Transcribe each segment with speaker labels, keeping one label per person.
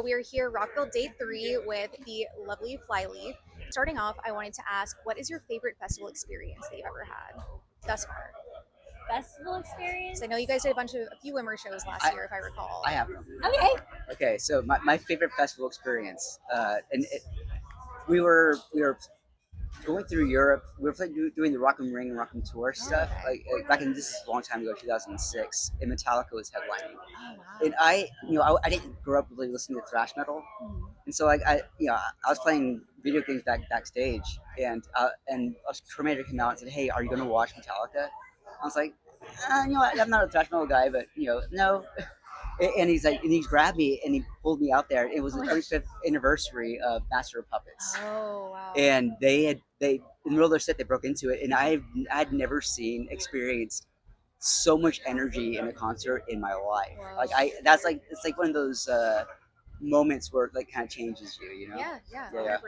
Speaker 1: We are here, Rockville Day 3 with the lovely Flyleaf. Starting off, I wanted to ask, what is your favorite festival experience that you've ever had thus far?
Speaker 2: Festival experience?
Speaker 1: So I know you guys did a few Wimmer shows last
Speaker 3: I,
Speaker 1: year, if I recall.
Speaker 3: I have them.
Speaker 2: Okay.
Speaker 3: Okay, so my favorite festival experience, we were going through Europe. We were doing the Rock and Ring and Rock and Tour stuff.
Speaker 1: Okay.
Speaker 3: Like back in this is a long time ago, 2006, and Metallica was headlining.
Speaker 1: Oh wow.
Speaker 3: And I didn't grow up really listening to thrash metal, and so I was playing video games backstage, and a Terminator came out and said, "Hey, are you going to watch Metallica?" I was like, I'm not a thrash metal guy, but no. And he's like, and he grabbed me and he pulled me out there. It was the 25th anniversary of Master of Puppets,
Speaker 1: Oh wow.
Speaker 3: and they in the middle of their set they broke into it, and I'd never experienced so much energy in a concert in my life.
Speaker 1: Wow.
Speaker 3: It's like one of those moments where it like kind of changes you know.
Speaker 1: Yeah,
Speaker 3: Yeah.
Speaker 1: 100%.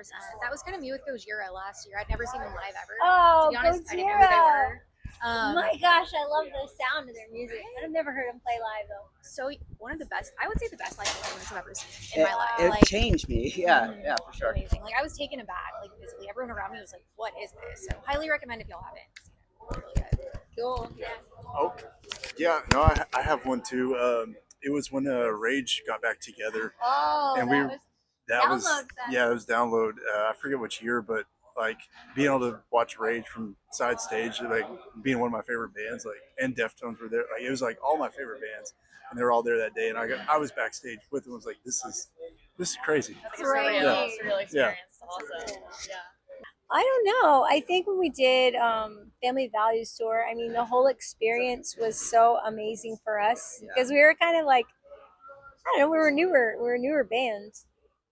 Speaker 1: That was kind of me with Gojira last year. I'd never seen them live ever.
Speaker 2: Oh,
Speaker 1: To be honest, I didn't know who they
Speaker 2: Gojira.
Speaker 1: were.
Speaker 2: My gosh, I love the sound of their music. I've never heard them play live though.
Speaker 1: So one of the best, I would say the best live performance I've ever seen in my life.
Speaker 3: It
Speaker 1: Like,
Speaker 3: changed me. Yeah, for sure.
Speaker 1: amazing. Like I was taken aback, like physically. Everyone around me was like, "What is this?" So highly recommend if y'all haven't seen it. It's really good.
Speaker 2: Cool. Yeah.
Speaker 4: Oh, yeah. No, I have one too. It was when Rage got back together,
Speaker 2: Oh,
Speaker 4: and
Speaker 2: that was
Speaker 4: that was
Speaker 2: Download Fest.
Speaker 4: yeah, it was Download. I forget which year, but like being able to watch Rage from side stage, like being one of my favorite bands, like and Deftones were there. Like it was like all my favorite bands, and they were all there that day. And I was backstage with them. I was like, this is crazy.
Speaker 2: It's crazy.
Speaker 4: Yeah.
Speaker 5: Surreal experience. Also, yeah.
Speaker 2: I don't know. I think when we did Family Values Tour, I mean, the whole experience was so amazing for us because we were kind of like, I don't know, we were a newer band,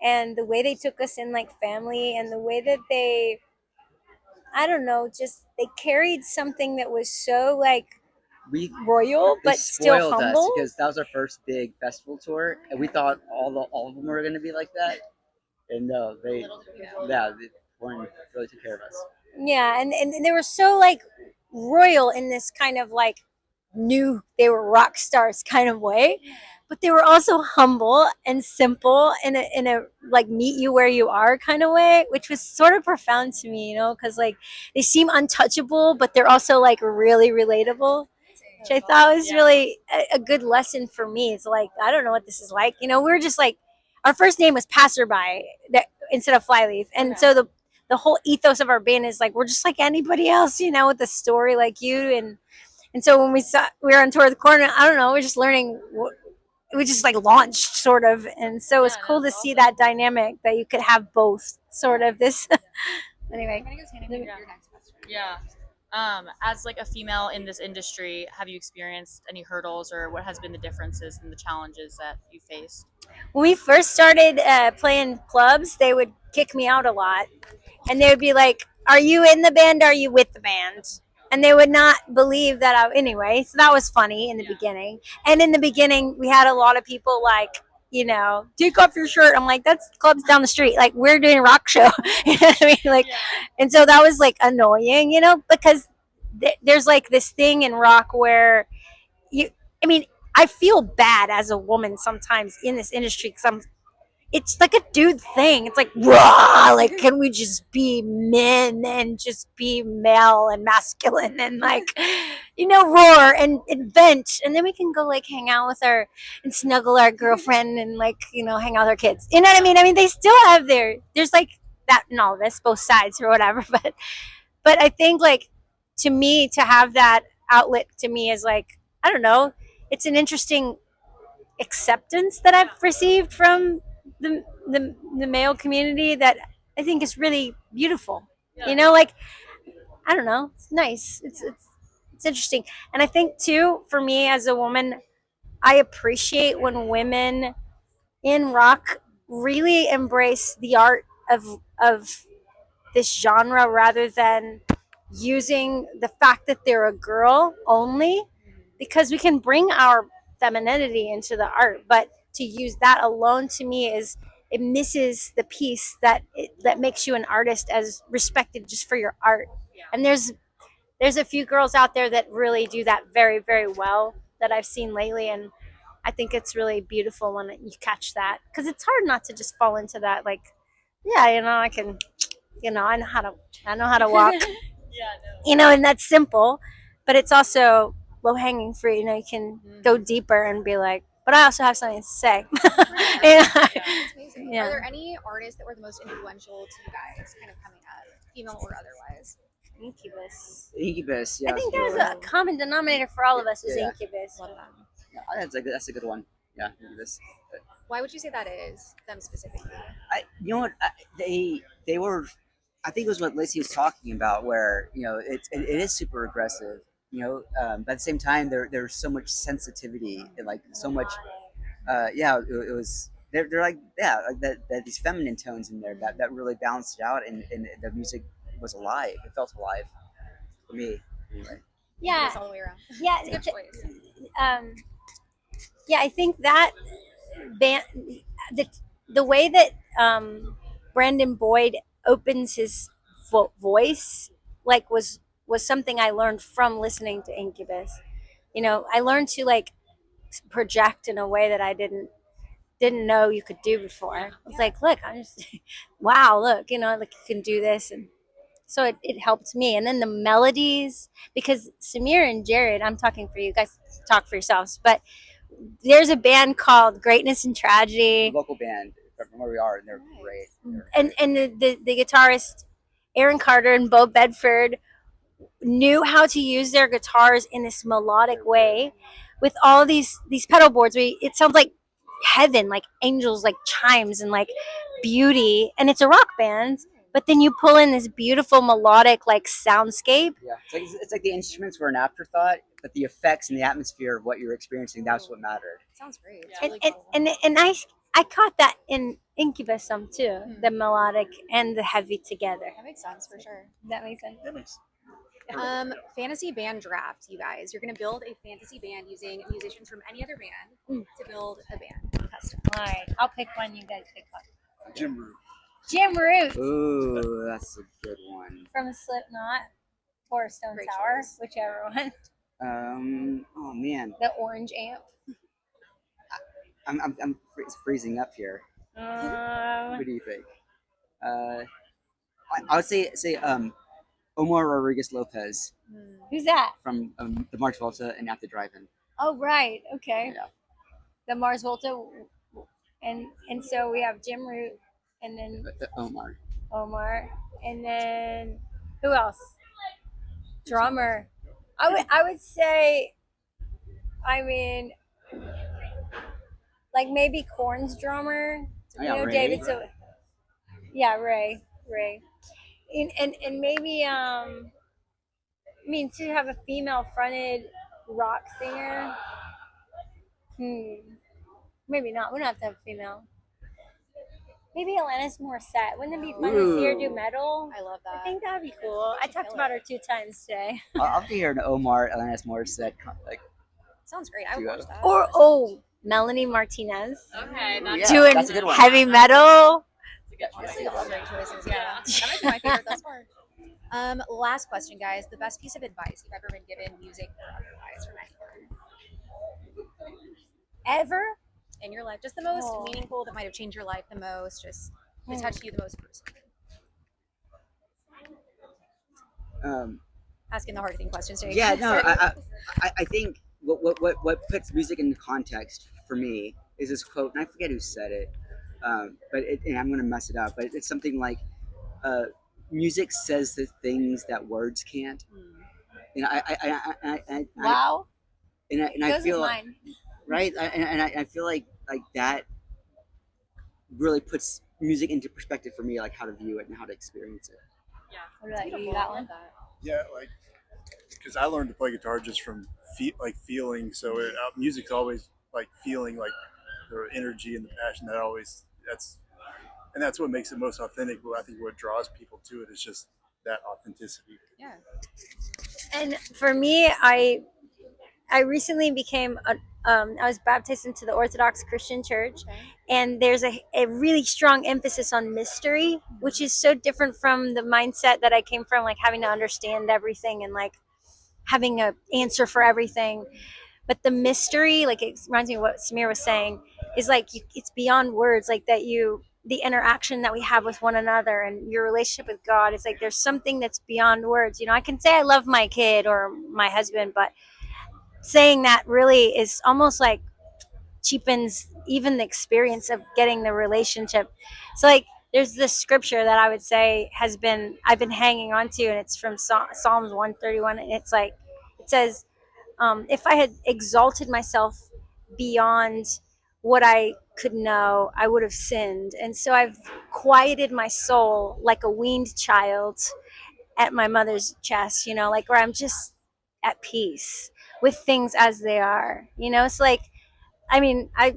Speaker 2: and the way they took us in like family, and the way that I don't know, just they carried something that was so like royal
Speaker 3: They
Speaker 2: but still
Speaker 3: spoiled us
Speaker 2: humble.
Speaker 3: because that was our first big festival tour, and we thought all of them were going to be like that, and no, they one really took care of us.
Speaker 2: Yeah, and they were so like royal in this kind of like knew they were rock stars kind of way, but they were also humble and simple in a like meet you where you are kind of way, which was sort of profound to me, because like they seem untouchable, but they're also like really relatable, which I thought was really a good lesson for me. It's like, I don't know what this is like. We were just like, our first name was Passerby instead of Flyleaf. And so the whole ethos of our band is like, we're just like anybody else, with a story like you. And so when we were on tour of the corner, I don't know, we're just learning. We just like launched sort of. And so it's cool to see that dynamic that you could have both sort of this. Anyway.
Speaker 1: Your next question.
Speaker 5: Yeah. As like a female in this industry, have you experienced any hurdles, or what has been the differences and the challenges that you faced?
Speaker 2: When we first started playing clubs, they would kick me out a lot, and they would be like, "Are you in the band? Are you with the band?" And they would not believe that. Anyway, so that was funny in the beginning. And in the beginning, we had a lot of people like, take off your shirt. I'm like, that's clubs down the street. Like, we're doing a rock show. You know what I mean? Like, and so that was like annoying, because there's like this thing in rock where I feel bad as a woman sometimes in this industry because it's like a dude thing. It's like, raw, like, can we just be men and just be male and masculine and like, roar and vent, and then we can go like hang out with and snuggle our girlfriend and like, hang out with our kids. You know what I mean? They still have there's like that in all of this, both sides or whatever. But I think like, to me, to have that outlet to me is like, I don't know, it's an interesting acceptance that I've received from the male community that I think is really beautiful. Like, I don't know, it's nice. It's interesting. And I think too, for me as a woman, I appreciate when women in rock really embrace the art of this genre rather than using the fact that they're a girl only, because we can bring our femininity into the art, but to use that alone to me it misses the piece that makes you an artist as respected just for your art. And there's a few girls out there that really do that very, very well that I've seen lately, and I think it's really beautiful when you catch that, because it's hard not to just fall into that. Like, yeah, I can, I know how to walk,
Speaker 5: Yeah, no.
Speaker 2: and that's simple, but it's also low hanging fruit. You can go deeper and be like, but I also have something to say. Yeah.
Speaker 1: That's amazing.
Speaker 2: Yeah.
Speaker 1: Are there any artists that were the most influential to you guys, kind of coming up, female or otherwise?
Speaker 2: Incubus.
Speaker 3: Incubus, yeah.
Speaker 2: I think
Speaker 3: that's a
Speaker 2: there's
Speaker 3: good
Speaker 2: a common denominator for all of us is
Speaker 3: Yeah.
Speaker 2: Incubus.
Speaker 1: Love them.
Speaker 3: one. Yeah, that's a good one. Yeah, Incubus.
Speaker 1: Why would you say that is them specifically?
Speaker 3: You know what? They were. I think it was what Lacey was talking about, where it is super aggressive. But at the same time, there's so much sensitivity and like so much. Yeah, it was. They're like like that these feminine tones in there that really balanced it out, and the music was alive. It felt alive for me. Anyway.
Speaker 2: Yeah.
Speaker 1: It's all the way around.
Speaker 2: Yeah.
Speaker 1: It's a good choice.
Speaker 2: Yeah, I think that band, the way that Brandon Boyd opens his voice, like was something I learned from listening to Incubus. I learned to like project in a way that I didn't know you could do before. I was like, look, I just wow, look, like you can do this, and so it helped me. And then the melodies, because Samir and Jared, I'm talking for you guys, talk for yourselves, but there's a band called Greatness and Tragedy,
Speaker 3: Local band from where we are, and they're great.
Speaker 2: and the guitarist Aaron Carter and Bo Bedford knew how to use their guitars in this melodic way with all these pedal boards. It sounds like heaven, like angels, like chimes, and like beauty. And it's a rock band, but then you pull in this beautiful melodic like soundscape.
Speaker 3: Yeah, it's like the instruments were an afterthought, but the effects and the atmosphere of what you're experiencing, that's what mattered.
Speaker 1: Sounds great. It's
Speaker 2: And
Speaker 1: really
Speaker 2: and,
Speaker 1: cool.
Speaker 2: and I caught that in Incubus some too, the melodic and the heavy together.
Speaker 1: That makes sense for sure.
Speaker 2: That makes sense.
Speaker 1: Fantasy band draft, you guys. You're going to build a fantasy band using musicians from any other band to build a band custom.
Speaker 2: All right, I'll pick one. You guys pick one.
Speaker 4: Jim Root.
Speaker 2: Jim Root
Speaker 3: Ooh, that's a good one.
Speaker 2: from Slipknot or Stone
Speaker 1: Great
Speaker 2: Sour,
Speaker 1: choice.
Speaker 2: whichever one.
Speaker 3: Oh man,
Speaker 2: The orange amp.
Speaker 3: I'm freezing up here.
Speaker 2: Um,
Speaker 3: What do you think? I would say Omar Rodriguez Lopez
Speaker 2: who's that?
Speaker 3: from the March Volta and At the Drive-In.
Speaker 2: Oh, right. Okay.
Speaker 3: Yeah.
Speaker 2: The Mars Volta, and so we have Jim Root, and then
Speaker 3: Omar.
Speaker 2: Omar, and then who else? Drummer. I would say, I mean, like maybe Korn's drummer.
Speaker 3: Oh, yeah, Ray.
Speaker 2: David. So, yeah, Ray, and maybe I mean, to have a female fronted rock singer. Maybe not. We don't have to have a female. Maybe Alanis Morissette. Wouldn't it be fun to see her do metal?
Speaker 1: I love that.
Speaker 2: I think that'd be cool. I talked about her 2 times today.
Speaker 3: I'll be here an Omar Alanis Morissette like
Speaker 1: Sounds great. I would watch that.
Speaker 2: Or Melanie Martinez
Speaker 5: Okay,
Speaker 3: yeah,
Speaker 5: that's
Speaker 2: doing
Speaker 3: that's a good one.
Speaker 2: heavy metal.
Speaker 5: a good choice.
Speaker 1: Honestly, all great choices. Yeah. That might be my favorite thus far. Last question, guys. The best piece of advice you've ever been given, music or otherwise, from anyone
Speaker 2: Ever?
Speaker 1: in your life. Just the most
Speaker 2: Oh.
Speaker 1: meaningful that might have changed your life the most, just that touched you the most personally. Asking the hard-hitting questions, Jake.
Speaker 3: Yeah, no, I think what puts music into context for me is this quote, and I forget who said it, and I'm gonna mess it up, but it's something like, "Music says the things that words can't." And
Speaker 2: Wow.
Speaker 3: I
Speaker 2: Those
Speaker 3: feel
Speaker 2: are mine.
Speaker 3: right, I feel like that really puts music into perspective for me, like how to view it and how to experience it.
Speaker 2: What about you? You
Speaker 1: Beautiful.
Speaker 2: got
Speaker 1: I
Speaker 2: one?
Speaker 1: love that.
Speaker 4: Yeah, like because I learned to play guitar just from feeling. So music's always like feeling, like the energy and the passion. That's what makes it most authentic. I think what draws people to it is just that authenticity.
Speaker 1: Yeah.
Speaker 2: And for me, I recently became I was baptized into the Orthodox Christian Church,
Speaker 1: Okay.
Speaker 2: and there's a really strong emphasis on mystery, which is so different from the mindset that I came from, like having to understand everything and like having an answer for everything. but the mystery, like it reminds me of what Samir was saying, is like it's beyond words. Like that the interaction that we have with one another and your relationship with God, it's like there's something that's beyond words. I can say I love my kid or my husband, but saying that really is almost like cheapens even the experience of getting the relationship. So like there's this scripture that I would say I've been hanging on to, and it's from Psalms 131, and it's like it says, if I had exalted myself beyond what I could know, I would have sinned. And so I've quieted my soul like a weaned child at my mother's chest, like where I'm just at peace with things as they are. It's like, I mean, I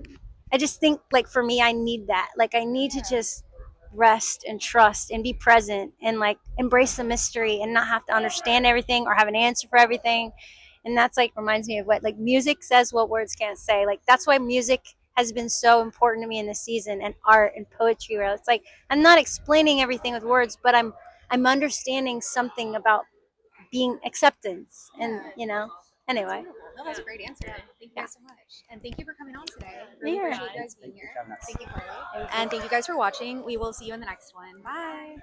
Speaker 2: just think like for me, I need that. Like I need to just rest and trust and be present and like embrace the mystery and not have to understand everything or have an answer for everything. And that's like reminds me of what like music says what words can't say. Like that's why music has been so important to me in this season, and art and poetry, where it's like I'm not explaining everything with words, but I'm understanding something about being acceptance. And anyway.
Speaker 1: No, that's a great answer. Thank you guys so much. And thank you for coming on today. Really
Speaker 2: Yeah.
Speaker 1: appreciate you guys being
Speaker 3: Thank you
Speaker 1: here.
Speaker 3: for having us.
Speaker 1: Thank you, Carly. And thank you guys for watching. We will see you in the next one. Bye.